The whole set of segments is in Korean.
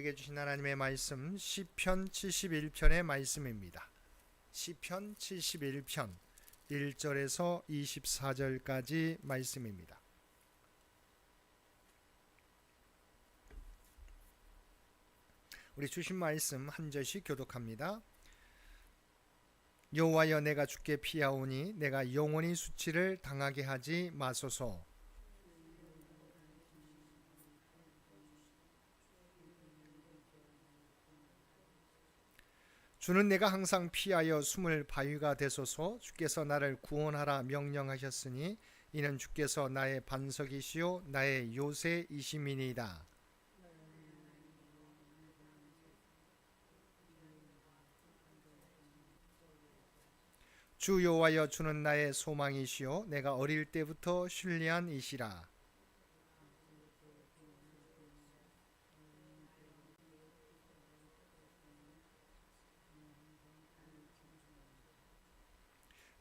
우리에게 주신 하나님의 말씀 시편 71편의 말씀입니다. 시편 71편 1절에서 24절까지 말씀입니다. 우리 주신 말씀 한 절씩 교독합니다. 여호와여, 내가 주께 피하오니 내가 영원히 수치를 당하게 하지 마소서. 주는 내가 항상 피하여 숨을 바위가 되소서. 주께서 나를 구원하라 명령하셨으니 이는 주께서 나의 반석이시요 나의 요새이심이니이다. 주 여호와여, 주는 나의 소망이시요 내가 어릴 때부터 신뢰한 이시라.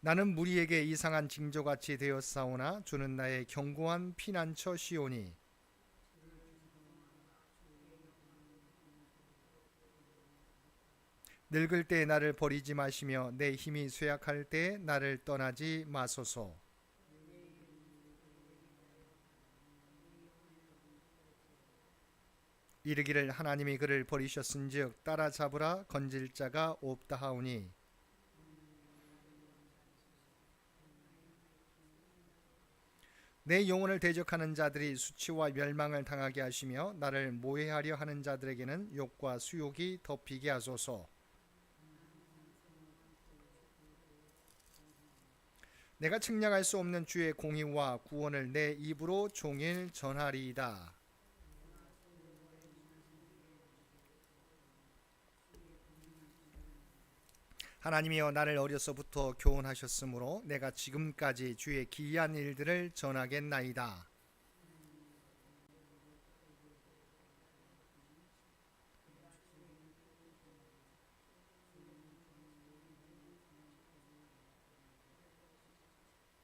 나는 무리에게 이상한 징조같이 되었사오나 주는 나의 견고한 피난처시오니. 늙을 때 나를 버리지 마시며 내 힘이 쇠약할 때 나를 떠나지 마소서. 이르기를 하나님이 그를 버리셨은즉 따라잡으라 건질 자가 없다 하오니. 내 영혼을 대적하는 자들이 수치와 멸망을 당하게 하시며 나를 모해하려 하는 자들에게는 욕과 수욕이 덮이게 하소서. 내가 측량할 수 없는 주의 공의와 구원을 내 입으로 종일 전하리이다. 하나님이여, 나를 어려서부터 교훈하셨으므로 내가 지금까지 주의 기이한 일들을 전하겠나이다.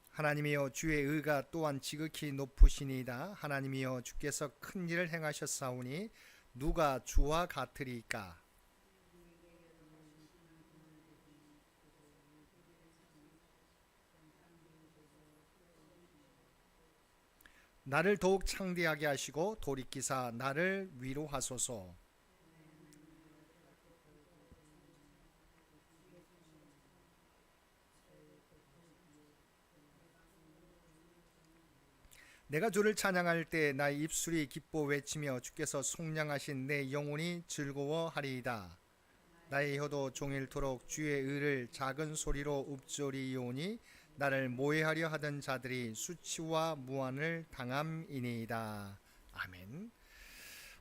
하나님이여, 주의 의가 또한 지극히 높으시니이다. 하나님이여, 주께서 큰 일을 행하셨사오니 누가 주와 같으리까? 나를 더욱 창대하게 하시고 돌이키사 나를 위로하소서. 내가 주를 찬양할 때 나의 입술이 기뻐 외치며 주께서 속량하신 내 영혼이 즐거워하리이다. 나의 혀도 종일토록 주의 의를 작은 소리로 읊조리오니 나를 모해하려 하던 자들이 수치와 무한을 당함이니이다. 아멘.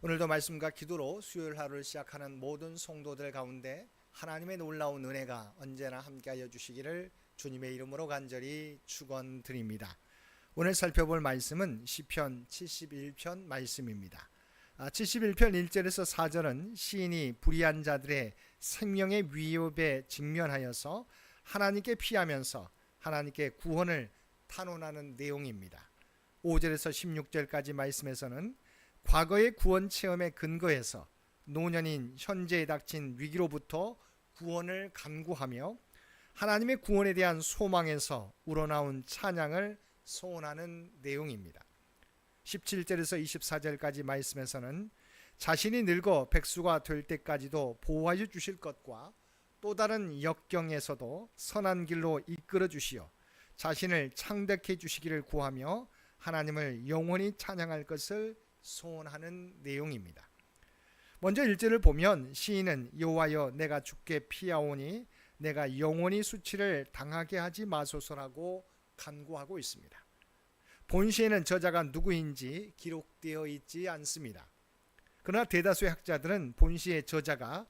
오늘도 말씀과 기도로 수요일 하루를 시작하는 모든 성도들 가운데 하나님의 놀라운 은혜가 언제나 함께하여 주시기를 주님의 이름으로 간절히 축원드립니다. 오늘 살펴볼 말씀은 시편 71편 말씀입니다. 71편 1절에서 4절은 시인이 불의한 자들의 생명의 위협에 직면하여서 하나님께 피하면서 하나님께 구원을 탄원하는 내용입니다. 5절에서 16절까지 말씀에서는 과거의 구원 체험에 근거해서 노년인 현재에 닥친 위기로부터 구원을 간구하며 하나님의 구원에 대한 소망에서 우러나온 찬양을 소원하는 내용입니다. 17절에서 24절까지 말씀에서는 자신이 늙어 백수가 될 때까지도 보호하여 주실 것과 또 다른 역경에서도 선한 길로 이끌어 주시어 자신을 창대케 주시기를 구하며 하나님을 영원히 찬양할 것을 소원하는 내용입니다. 먼저 1절을 보면 시인은 여호와여, 내가 주께 피하오니 내가 영원히 수치를 당하게 하지 마소서라고 간구하고 있습니다. 본시에는 저자가 누구인지 기록되어 있지 않습니다. 그러나 대다수의 학자들은 본시의 저자가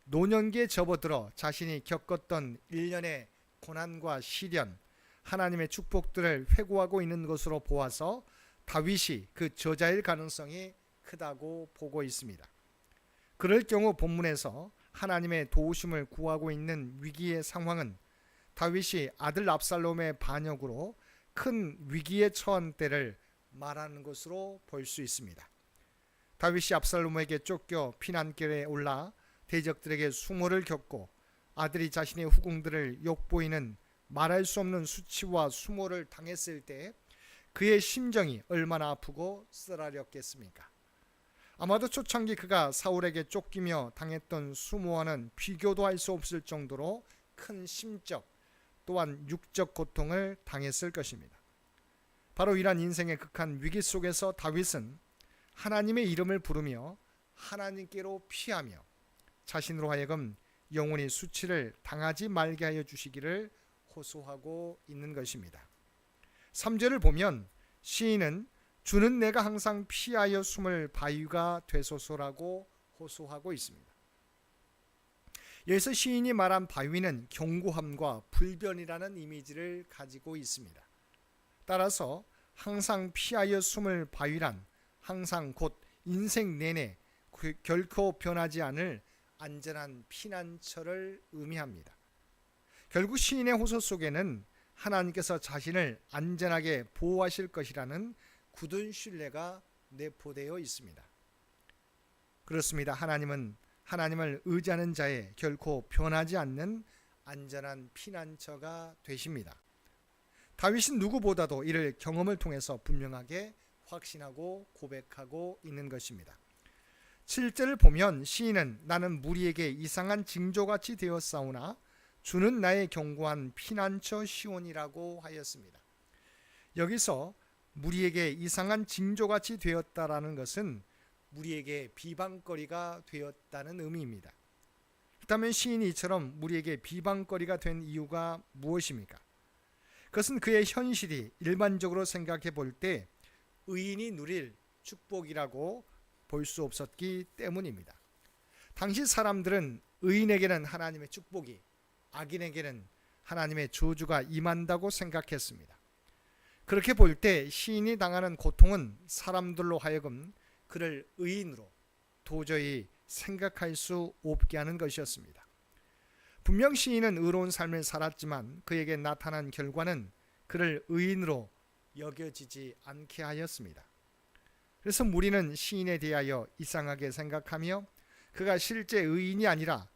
노년기에 접어들어 자신이 겪었던 일련의 고난과 시련, 하나님의 축복들을 회고하고 있는 것으로 보아서 다윗이 그 저자일 가능성이 크다고 보고 있습니다. 그럴 경우 본문에서 하나님의 도우심을 구하고 있는 위기의 상황은 다윗이 아들 압살롬의 반역으로 큰 위기에 처한 때를 말하는 것으로 볼 수 있습니다. 다윗이 압살롬에게 쫓겨 피난길에 올라 대적들에게 수모를 겪고 아들이 자신의 후궁들을 욕보이는 말할 수 없는 수치와 수모를 당했을 때 그의 심정이 얼마나 아프고 쓰라렸겠습니까? 아마도 초창기 그가 사울에게 쫓기며 당했던 수모와는 비교도 할 수 없을 정도로 큰 심적 또한 육적 고통을 당했을 것입니다. 바로 이러한 인생의 극한 위기 속에서 다윗은 하나님의 이름을 부르며 하나님께로 피하며 자신으로 하여금 영원히 수치를 당하지 말게 하여 주시기를 호소하고 있는 것입니다. 3절을 보면 시인은 주는 내가 항상 피하여 숨을 바위가 되소서라고 호소하고 있습니다. 여기서 시인이 말한 바위는 견고함과 불변이라는 이미지를 가지고 있습니다. 따라서 항상 피하여 숨을 바위란 항상 곧 인생 내내 결코 변하지 않을 안전한 피난처를 의미합니다. 결국 시인의 호소 속에는 하나님께서 자신을 안전하게 보호하실 것이라는 굳은 신뢰가 내포되어 있습니다. 그렇습니다. 하나님은 하나님을 의지하는 자의 결코 변하지 않는 안전한 피난처가 되십니다. 다윗은 누구보다도 이를 경험을 통해서 분명하게 확신하고 고백하고 있는 것입니다. 7절을 보면 시인은 나는 무리에게 이상한 징조같이 되었사오나 주는 나의 견고한 피난처 시온이라고 하였습니다. 여기서 무리에게 이상한 징조같이 되었다라는 것은 무리에게 비방거리가 되었다는 의미입니다. 그렇다면 시인이 이처럼 무리에게 비방거리가 된 이유가 무엇입니까? 그것은 그의 현실이 일반적으로 생각해 볼 때 의인이 누릴 축복이라고 볼 수 없었기 때문입니다. 당시 사람들은 의인에게는 하나님의 축복이, 악인에게는 하나님의 저주가 임한다고 생각했습니다. 그렇게 볼 때 시인이 당하는 고통은 사람들로 하여금 그를 의인으로 도저히 생각할 수 없게 하는 것이었습니다. 분명 시인은 의로운 삶을 살았지만 그에게 나타난 결과는 그를 의인으로 여겨지지 않게 하였습니다. 그래서 무리는 시인에 대하여 이상하게 생각하며 그가 실제 의인이 아니라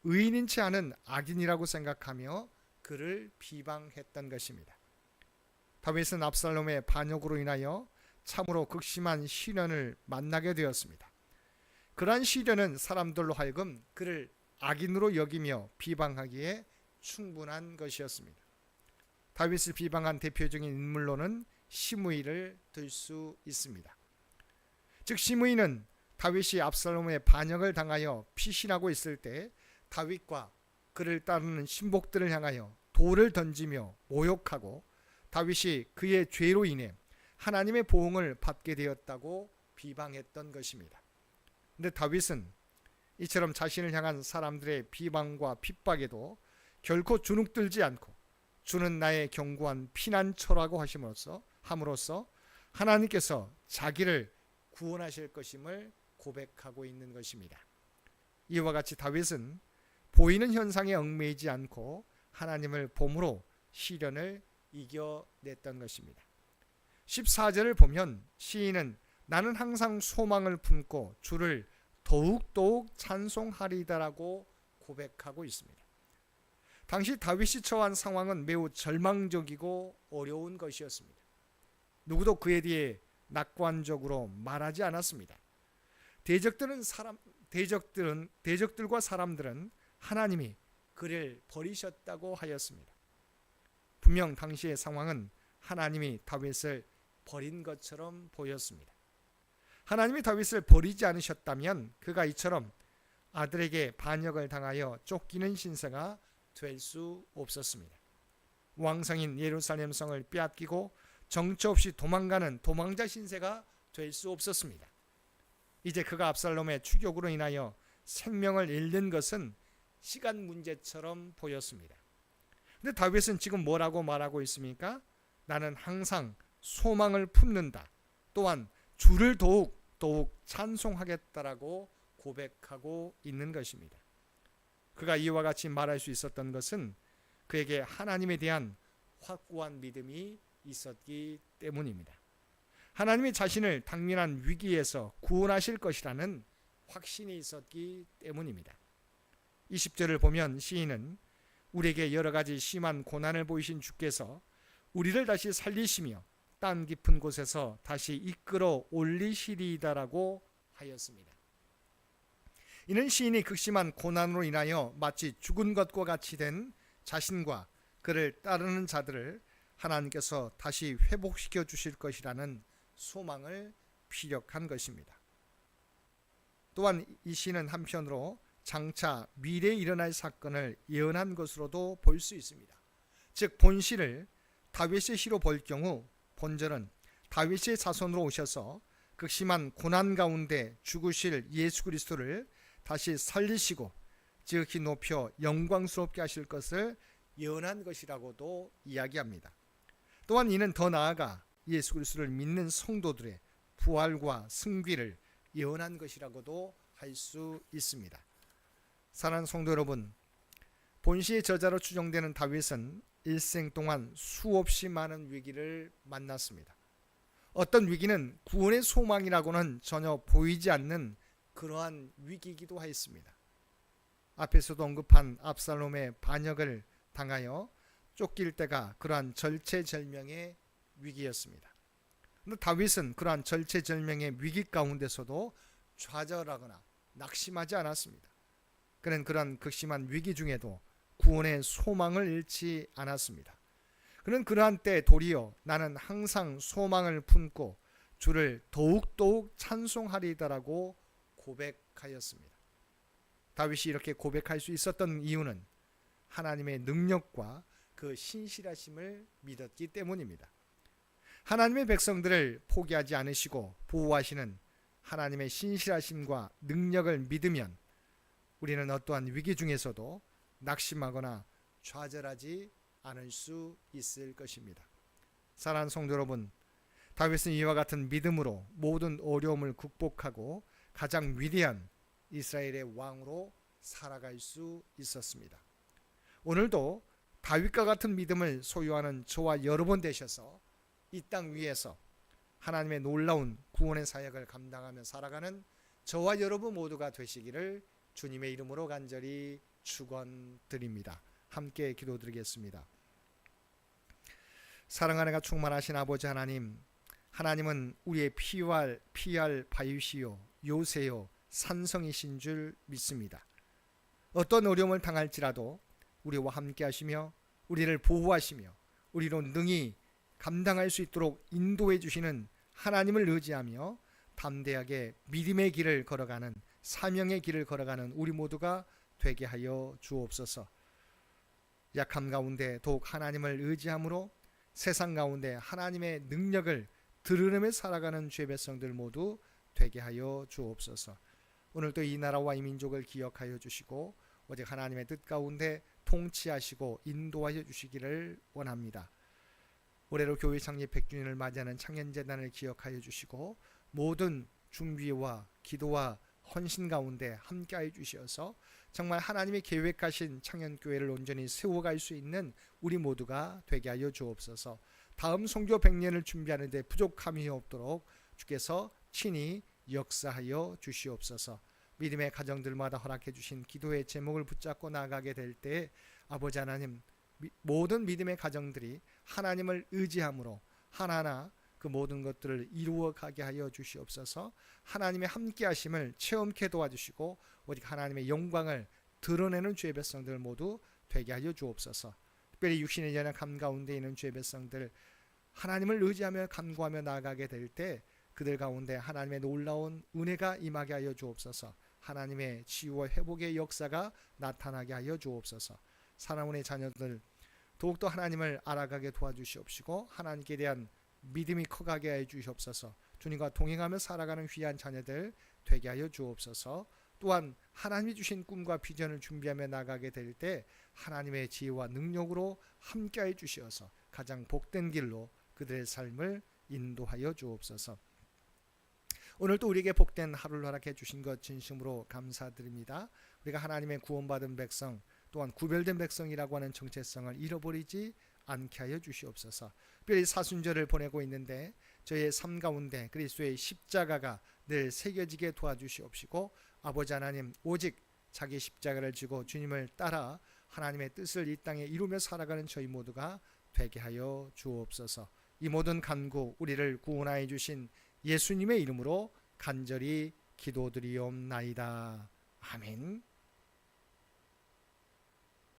의인인 채 하는 악인이라고 생각하며 그를 비방했던 것입니다. 다윗은 압살롬의 반역으로 인하여 참으로 극심한 시련을 만나게 되었습니다. 그러한 시련은 사람들로 하여금 그를 악인으로 여기며 비방하기에 충분한 것이었습니다. 다윗을 비방한 대표적인 인물로는 시므이를 들 수 있습니다. 즉 시므이는 다윗이 압살롬의 반역을 당하여 피신하고 있을 때 다윗과 그를 따르는 신복들을 향하여 돌을 던지며 모욕하고 다윗이 그의 죄로 인해 하나님의 보응을 받게 되었다고 비방했던 것입니다. 그런데 다윗은 이처럼 자신을 향한 사람들의 비방과 핍박에도 결코 주눅들지 않고 주는 나의 견고한 피난처라고 함으로써 하나님께서 자기를 구원하실 것임을 고백하고 있는 것입니다. 이와 같이 다윗은 보이는 현상에 얽매이지 않고 하나님을 봄으로 시련을 이겨냈던 것입니다. 14절을 보면 시인은 나는 항상 소망을 품고 주를 더욱 찬송하리다라고 고백하고 있습니다. 당시 다윗이 처한 상황은 매우 절망적이고 어려운 것이었습니다. 누구도 그에 대해 낙관적으로 말하지 않았습니다. 대적들과 사람들은 하나님이 그를 버리셨다고 하였습니다. 분명 당시의 상황은 하나님이 다윗을 버린 것처럼 보였습니다. 하나님이 다윗을 버리지 않으셨다면 그가 이처럼 아들에게 반역을 당하여 쫓기는 신세가 될 수 없었습니다. 왕성인 예루살렘 성을 빼앗기고 정처 없이 도망가는 도망자 신세가 될 수 없었습니다. 이제 그가 압살롬의 추격으로 인하여 생명을 잃는 것은 시간 문제처럼 보였습니다. 근데 다윗은 지금 뭐라고 말하고 있습니까? 나는 항상 소망을 품는다. 또한 주를 더욱 찬송하겠다라고 고백하고 있는 것입니다. 그가 이와 같이 말할 수 있었던 것은 그에게 하나님에 대한 확고한 믿음이 있었기 때문입니다. 하나님이 자신을 당면한 위기에서 구원하실 것이라는 확신이 있었기 때문입니다. 20절을 보면 시인은 우리에게 여러 가지 심한 고난을 보이신 주께서 우리를 다시 살리시며 땅 깊은 곳에서 다시 이끌어 올리시리이다라고 하였습니다. 이는 시인이 극심한 고난으로 인하여 마치 죽은 것과 같이 된 자신과 그를 따르는 자들을 하나님께서 다시 회복시켜 주실 것이라는 소망을 피력한 것입니다. 또한 이 시는 한편으로 장차 미래에 일어날 사건을 예언한 것으로도 볼 수 있습니다. 즉 본시를 다윗의 시로 볼 경우 본절은 다윗의 자손으로 오셔서 극심한 고난 가운데 죽으실 예수 그리스도를 다시 살리시고 지극히 높여 영광스럽게 하실 것을 예언한 것이라고도 이야기합니다. 또한 이는 더 나아가 예수 그리스도를 믿는 성도들의 부활과 승귀를 예언한 것이라고도 할 수 있습니다. 사랑하는 성도 여러분, 본시의 저자로 추정되는 다윗은 일생 동안 수없이 많은 위기를 만났습니다. 어떤 위기는 구원의 소망이라고는 전혀 보이지 않는 그러한 위기이기도 하였습니다. 앞에서도 언급한 압살롬의 반역을 당하여 쫓길 때가 그러한 절체절명의 위기였습니다. 그런데 다윗은 그러한 절체절명의 위기 가운데서도 좌절하거나 낙심하지 않았습니다. 그는 그러한 극심한 위기 중에도 구원의 소망을 잃지 않았습니다. 그는 그러한 때 도리어 나는 항상 소망을 품고 주를 더욱더욱 찬송하리이다라고 고백하였습니다. 다윗이 이렇게 고백할 수 있었던 이유는 하나님의 능력과 그 신실하심을 믿었기 때문입니다. 하나님의 백성들을 포기하지 않으시고 보호하시는 하나님의 신실하심과 능력을 믿으면 우리는 어떠한 위기 중에서도 낙심하거나 좌절하지 않을 수 있을 것입니다. 사랑하는 성도 여러분, 다윗은 이와 같은 믿음으로 모든 어려움을 극복하고 가장 위대한 이스라엘의 왕으로 살아갈 수 있었습니다. 오늘도 다윗과 같은 믿음을 소유하는 저와 여러분 되셔서 이 땅 위에서 하나님의 놀라운 구원의 사역을 감당하며 살아가는 저와 여러분 모두가 되시기를 주님의 이름으로 간절히 축원드립니다. 함께 기도드리겠습니다. 사랑하는 충만하신 아버지 하나님, 하나님은 우리의 피할 바위시요 요새요 산성이신 줄 믿습니다. 어떤 어려움을 당할지라도 우리와 함께 하시며 우리를 보호하시며 우리로 능히 감당할 수 있도록 인도해 주시는 하나님을 의지하며 담대하게 믿음의 길을 걸어가는, 사명의 길을 걸어가는 우리 모두가 되게 하여 주옵소서. 약함 가운데 더욱 하나님을 의지함으로 세상 가운데 하나님의 능력을 드러내며 살아가는 죄 백성들 모두 되게 하여 주옵소서. 오늘도 이 나라와 이 민족을 기억하여 주시고 오직 하나님의 뜻 가운데 통치하시고 인도하여 주시기를 원합니다. 올해로 교회 창립 100주년을 맞이하는 창년재단을 기억하여 주시고 모든 준비와 기도와 헌신 가운데 함께하여 주셔서 정말 하나님이 계획하신 창년교회를 온전히 세워갈 수 있는 우리 모두가 되게 하여 주옵소서. 다음 선교 100년을 준비하는 데 부족함이 없도록 주께서 친히 역사하여 주시옵소서. 믿음의 가정들마다 허락해 주신 기도의 제목을 붙잡고 나아가게 될 때 아버지 하나님, 모든 믿음의 가정들이 하나님을 의지함으로 하나하나 그 모든 것들을 이루어 가게 하여 주시옵소서. 하나님의 함께 하심을 체험케 도와주시고 오직 하나님의 영광을 드러내는 죄 백성들 모두 되게 하여 주옵소서. 특별히 육신의 연약함 가운데 있는 죄 백성들 하나님을 의지하며 간구하며 나아가게 될 때 그들 가운데 하나님의 놀라운 은혜가 임하게 하여 주옵소서. 하나님의 치유와 회복의 역사가 나타나게 하여 주옵소서. 사랑하는 자녀들 더욱더 하나님을 알아가게 도와주시옵시고 하나님께 대한 믿음이 커가게 해 주시옵소서. 주님과 동행하며 살아가는 귀한 자녀들 되게 하여 주옵소서. 또한 하나님이 주신 꿈과 비전을 준비하며 나가게 될 때 하나님의 지혜와 능력으로 함께하여 주시어서 가장 복된 길로 그들의 삶을 인도하여 주옵소서. 오늘도 우리에게 복된 하루를 허락해 주신 것 진심으로 감사드립니다. 우리가 하나님의 구원받은 백성 또한 구별된 백성이라고 하는 정체성을 잃어버리지 않게 하여 주시옵소서. 특별히 사순절을 보내고 있는데 저의 삶 가운데 그리스도의 십자가가 늘 새겨지게 도와주시옵시고, 아버지 하나님, 오직 자기 십자가를 지고 주님을 따라 하나님의 뜻을 이 땅에 이루며 살아가는 저희 모두가 되게 하여 주옵소서. 이 모든 간구 우리를 구원하여 주신 예수님의 이름으로 간절히 기도드리옵나이다. 아멘.